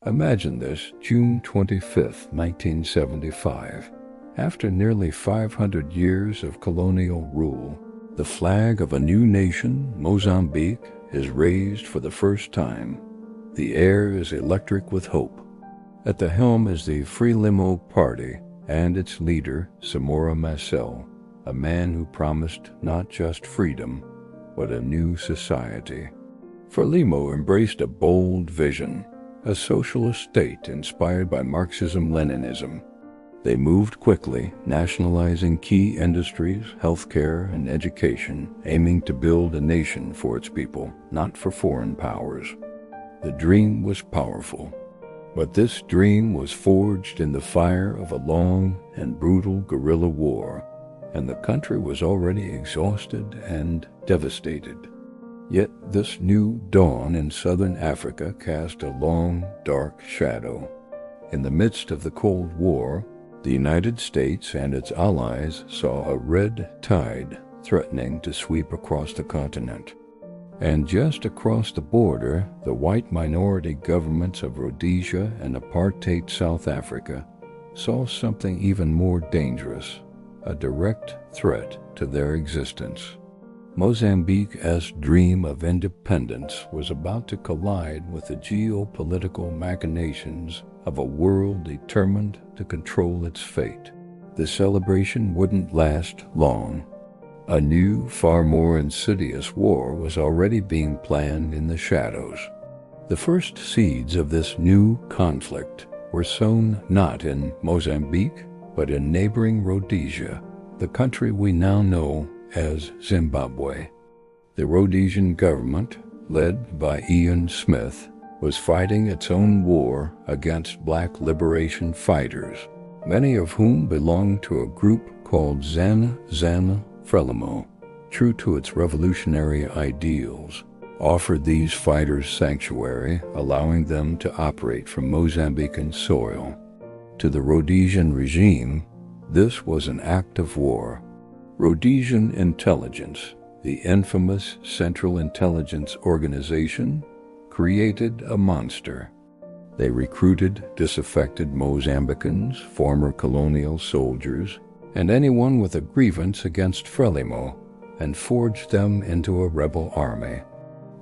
Imagine this, June 25th, 1975. After nearly 500 years of colonial rule, the flag of a new nation, Mozambique, is raised for the first time. The air is electric with hope. At the helm is the Frelimo Party and its leader, Samora Machel, a man who promised not just freedom, but a new society. Frelimo embraced a bold vision, a socialist state inspired by Marxism-Leninism. They moved quickly, nationalizing key industries, healthcare, and education, aiming to build a nation for its people, not for foreign powers. The dream was powerful, but this dream was forged in the fire of a long and brutal guerrilla war, and the country was already exhausted and devastated. Yet this new dawn in southern Africa cast a long, dark shadow. In the midst of the Cold War, the United States and its allies saw a red tide threatening to sweep across the continent. And just across the border, the white minority governments of Rhodesia and apartheid South Africa saw something even more dangerous, a direct threat to their existence. Mozambique's dream of independence was about to collide with the geopolitical machinations of a world determined to control its fate. The celebration wouldn't last long. A new, far more insidious war was already being planned in the shadows. The first seeds of this new conflict were sown not in Mozambique, but in neighboring Rhodesia, the country we now know as Zimbabwe. The Rhodesian government, led by Ian Smith, was fighting its own war against black liberation fighters, many of whom belonged to a group called Zana Frelimo, true to its revolutionary ideals, offered these fighters sanctuary, allowing them to operate from Mozambican soil. To the Rhodesian regime, this was an act of war. Rhodesian intelligence, the infamous Central Intelligence Organization, created a monster. They recruited disaffected Mozambicans, former colonial soldiers, and anyone with a grievance against Frelimo, and forged them into a rebel army.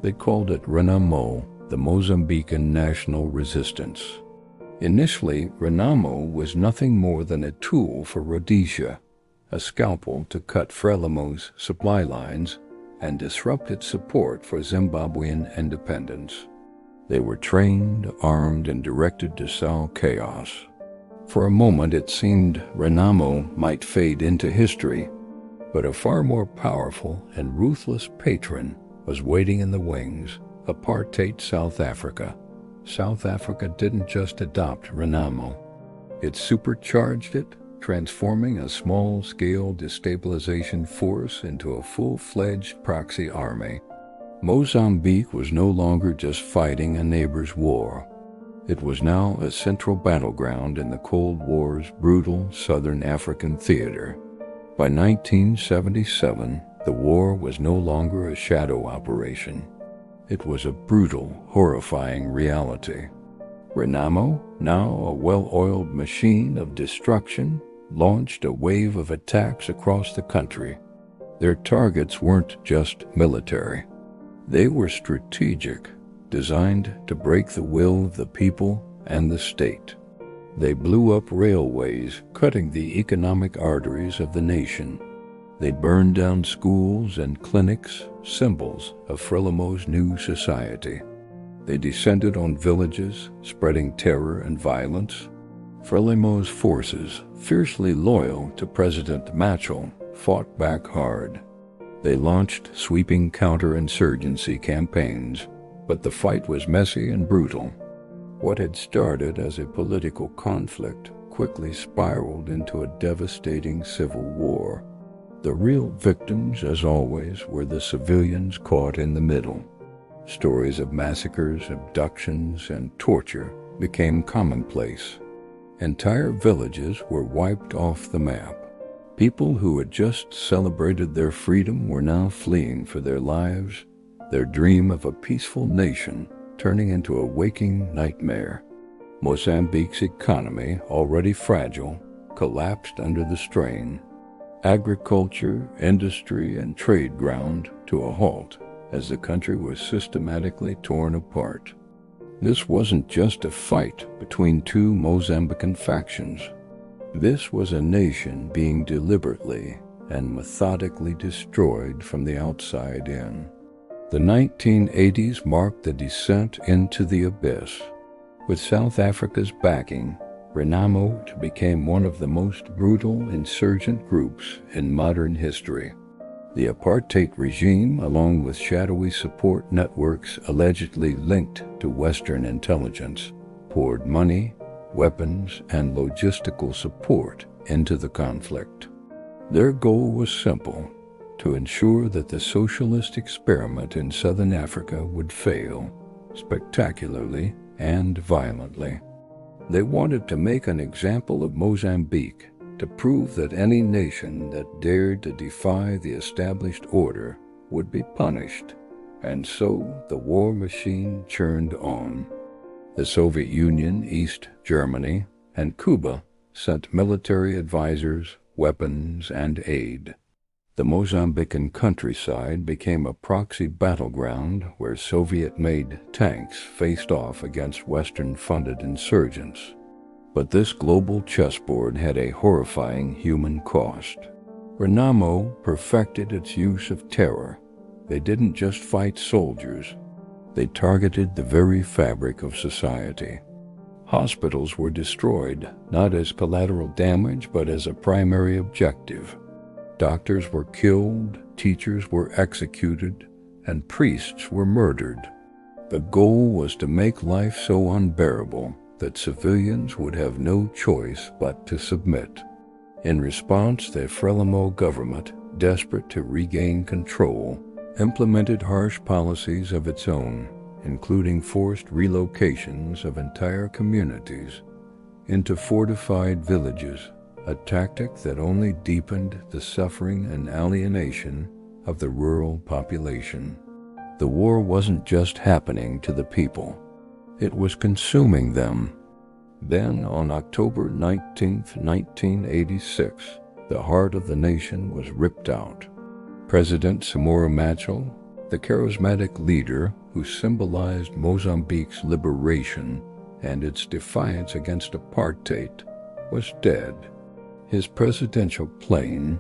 They called it Renamo, the Mozambican National Resistance. Initially, Renamo was nothing more than a tool for Rhodesia, a scalpel to cut Frelimo's supply lines and disrupt its support for Zimbabwean independence. They were trained, armed, and directed to sow chaos. For a moment it seemed Renamo might fade into history, but a far more powerful and ruthless patron was waiting in the wings, apartheid South Africa. South Africa didn't just adopt Renamo. It supercharged it, transforming a small-scale destabilization force into a full-fledged proxy army. Mozambique was no longer just fighting a neighbor's war. It was now a central battleground in the Cold War's brutal Southern African theater. By 1977, the war was no longer a shadow operation. It was a brutal, horrifying reality. Renamo, now a well-oiled machine of destruction, launched a wave of attacks across the country. Their targets weren't just military. They were strategic, designed to break the will of the people and the state. They blew up railways, cutting the economic arteries of the nation. They burned down schools and clinics, symbols of Frelimo's new society. They descended on villages, spreading terror and violence. Frelimo's forces, fiercely loyal to President Machel, fought back hard. They launched sweeping counterinsurgency campaigns, but the fight was messy and brutal. What had started as a political conflict quickly spiraled into a devastating civil war. The real victims, as always, were the civilians caught in the middle. Stories of massacres, abductions, and torture became commonplace. Entire villages were wiped off the map. People who had just celebrated their freedom were now fleeing for their lives, their dream of a peaceful nation turning into a waking nightmare. Mozambique's economy, already fragile, collapsed under the strain. Agriculture, industry, and trade ground to a halt as the country was systematically torn apart. This wasn't just a fight between two Mozambican factions. This was a nation being deliberately and methodically destroyed from the outside in. The 1980s marked the descent into the abyss. With South Africa's backing, Renamo became one of the most brutal insurgent groups in modern history. The apartheid regime, along with shadowy support networks allegedly linked to Western intelligence, poured money, weapons, and logistical support into the conflict. Their goal was simple: to ensure that the socialist experiment in Southern Africa would fail, spectacularly and violently. They wanted to make an example of Mozambique, to prove that any nation that dared to defy the established order would be punished. And so the war machine churned on. The Soviet Union, East Germany, and Cuba sent military advisors, weapons, and aid. The Mozambican countryside became a proxy battleground where Soviet-made tanks faced off against Western-funded insurgents. But this global chessboard had a horrifying human cost. Renamo perfected its use of terror. They didn't just fight soldiers. They targeted the very fabric of society. Hospitals were destroyed, not as collateral damage, but as a primary objective. Doctors were killed, teachers were executed, and priests were murdered. The goal was to make life so unbearable that civilians would have no choice but to submit. In response, the Frelimo government, desperate to regain control, implemented harsh policies of its own, including forced relocations of entire communities into fortified villages, a tactic that only deepened the suffering and alienation of the rural population. The war wasn't just happening to the people. It was consuming them. Then, on October 19, 1986, the heart of the nation was ripped out. President Samora Machel, the charismatic leader who symbolized Mozambique's liberation and its defiance against apartheid, was dead. His presidential plane,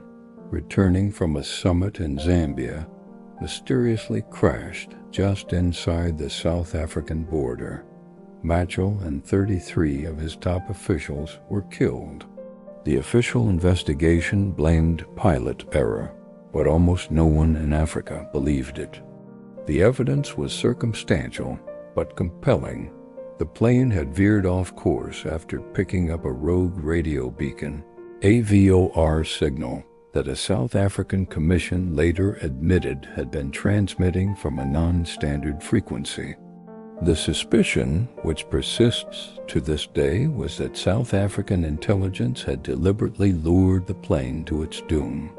returning from a summit in Zambia, mysteriously crashed just inside the South African border. Machel and 33 of his top officials were killed. The official investigation blamed pilot error, but almost no one in Africa believed it. The evidence was circumstantial, but compelling. The plane had veered off course after picking up a rogue radio beacon, AVOR signal, that a South African commission later admitted had been transmitting from a non-standard frequency. The suspicion, which persists to this day, was that South African intelligence had deliberately lured the plane to its doom.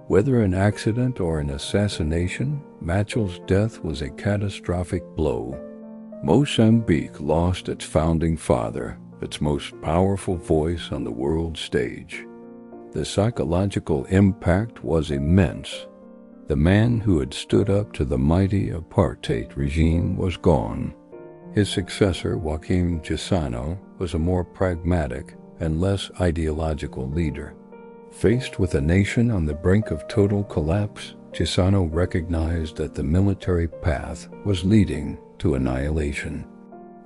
Whether an accident or an assassination, Machel's death was a catastrophic blow. Mozambique lost its founding father, its most powerful voice on the world stage. The psychological impact was immense. The man who had stood up to the mighty apartheid regime was gone. His successor, Joaquim Chissano, was a more pragmatic and less ideological leader. Faced with a nation on the brink of total collapse, Chissano recognized that the military path was leading to annihilation.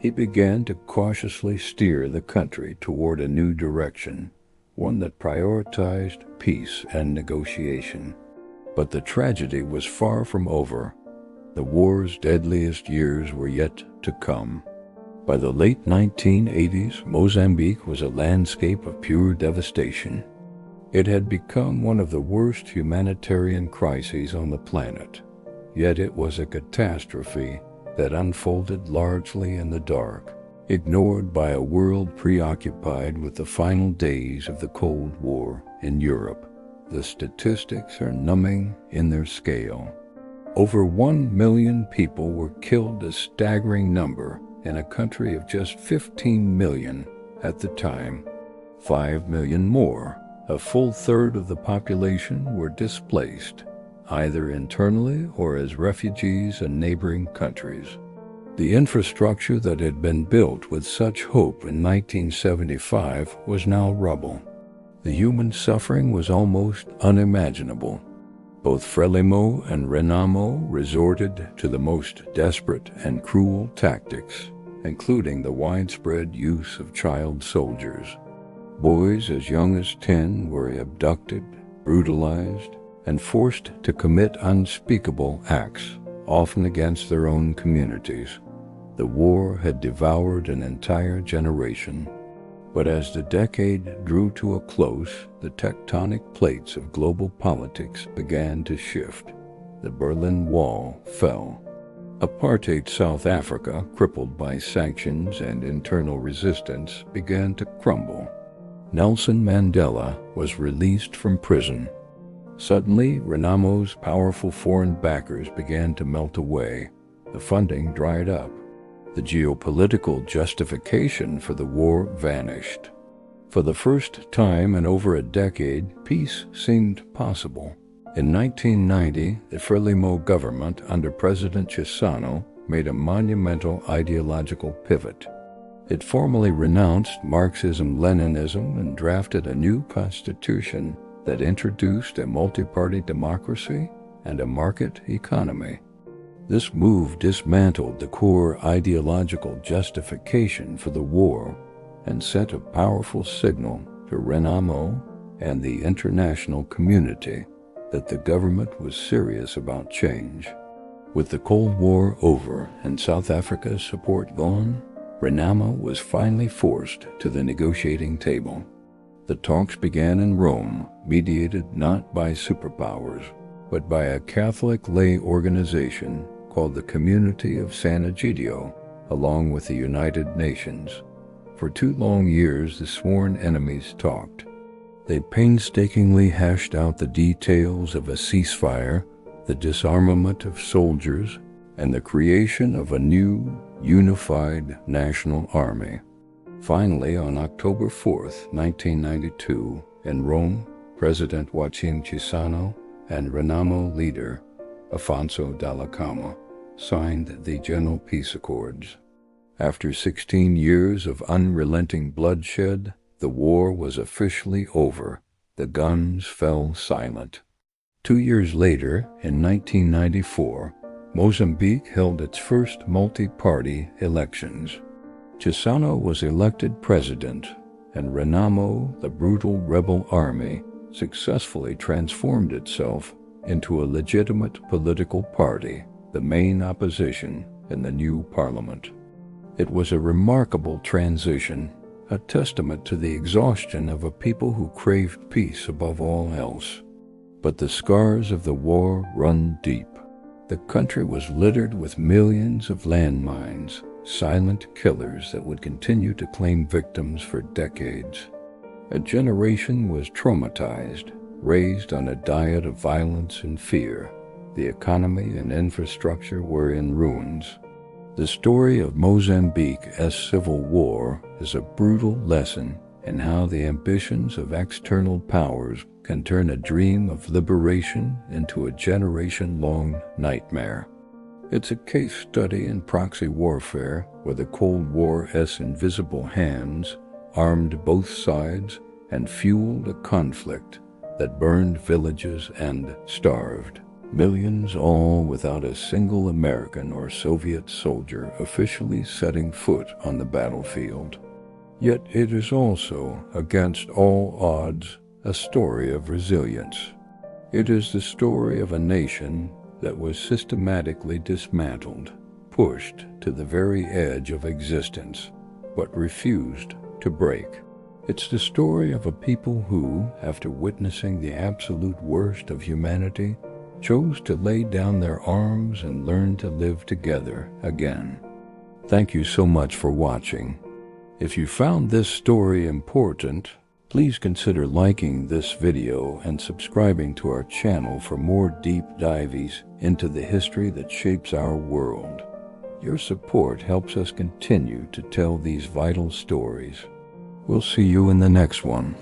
He began to cautiously steer the country toward a new direction, one that prioritized peace and negotiation. But the tragedy was far from over. The war's deadliest years were yet to come. By the late 1980s, Mozambique was a landscape of pure devastation. It had become one of the worst humanitarian crises on the planet, yet it was a catastrophe that unfolded largely in the dark, ignored by a world preoccupied with the final days of the Cold War in Europe. The statistics are numbing in their scale. Over 1 million people were killed, a staggering number in a country of just 15 million at the time. 5 million more, a full third of the population, were displaced, either internally or as refugees in neighboring countries. The infrastructure that had been built with such hope in 1975 was now rubble. The human suffering was almost unimaginable. Both Frelimo and Renamo resorted to the most desperate and cruel tactics, including the widespread use of child soldiers. Boys as young as 10 were abducted, brutalized, and forced to commit unspeakable acts, often against their own communities. The war had devoured an entire generation. But as the decade drew to a close, the tectonic plates of global politics began to shift. The Berlin Wall fell. Apartheid South Africa, crippled by sanctions and internal resistance, began to crumble. Nelson Mandela was released from prison. Suddenly, Renamo's powerful foreign backers began to melt away. The funding dried up. The geopolitical justification for the war vanished. For the first time in over a decade, peace seemed possible. In 1990, the Frelimo government under President Chissano made a monumental ideological pivot. It formally renounced Marxism-Leninism and drafted a new constitution that introduced a multi-party democracy and a market economy. This move dismantled the core ideological justification for the war and sent a powerful signal to Renamo and the international community that the government was serious about change. With the Cold War over and South Africa's support gone, Renamo was finally forced to the negotiating table. The talks began in Rome, mediated not by superpowers, but by a Catholic lay organization called the Community of San Egidio, along with the United Nations. For 2 long years, the sworn enemies talked. They painstakingly hashed out the details of a ceasefire, the disarmament of soldiers, and the creation of a new, unified national army. Finally, on October 4, 1992, in Rome, President Joaquim Chissano and Renamo leader Afonso Dhlakama signed the General Peace Accords. After 16 years of unrelenting bloodshed, the war was officially over. The guns fell silent. 2 years later, in 1994, Mozambique held its first multi-party elections. Chissano was elected president, and Renamo, the brutal rebel army, successfully transformed itself into a legitimate political party, the main opposition in the new parliament. It was a remarkable transition, a testament to the exhaustion of a people who craved peace above all else. But the scars of the war run deep. The country was littered with millions of landmines, silent killers that would continue to claim victims for decades. A generation was traumatized, raised on a diet of violence and fear. The economy and infrastructure were in ruins. The story of Mozambique's civil war is a brutal lesson in how the ambitions of external powers can turn a dream of liberation into a generation-long nightmare. It's a case study in proxy warfare where the Cold War's invisible hands armed both sides and fueled a conflict that burned villages and starved millions, all without a single American or Soviet soldier officially setting foot on the battlefield. Yet it is also, against all odds, a story of resilience. It is the story of a nation that was systematically dismantled, pushed to the very edge of existence, but refused to break. It's the story of a people who, after witnessing the absolute worst of humanity, chose to lay down their arms and learn to live together again. Thank you so much for watching. If you found this story important, please consider liking this video and subscribing to our channel for more deep dives into the history that shapes our world. Your support helps us continue to tell these vital stories. We'll see you in the next one.